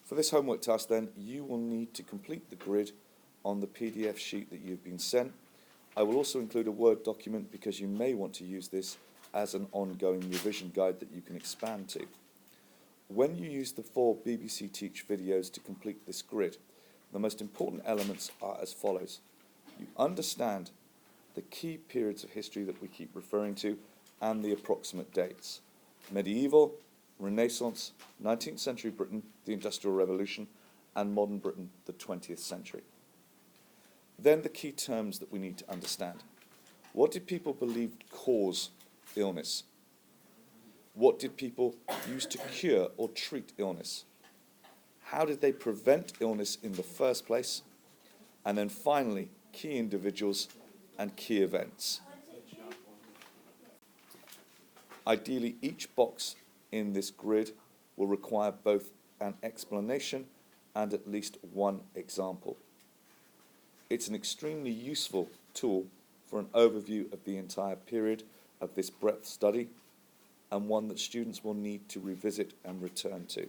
For this homework task then, you will need to complete the grid on the PDF sheet that you've been sent. I will also include a Word document because you may want to use this as an ongoing revision guide that you can expand to. When you use the 4 BBC Teach videos to complete this grid, the most important elements are as follows. You understand the key periods of history that we keep referring to and the approximate dates. Medieval, Renaissance, 19th century Britain, the Industrial Revolution, and modern Britain, the 20th century. Then the key terms that we need to understand. What did people believe cause illness? What did people use to cure or treat illness? How did they prevent illness in the first place? And then finally, key individuals and key events. Ideally, each box in this grid will require both an explanation and at least one example. It's an extremely useful tool for an overview of the entire period of this breadth study, and one that students will need to revisit and return to.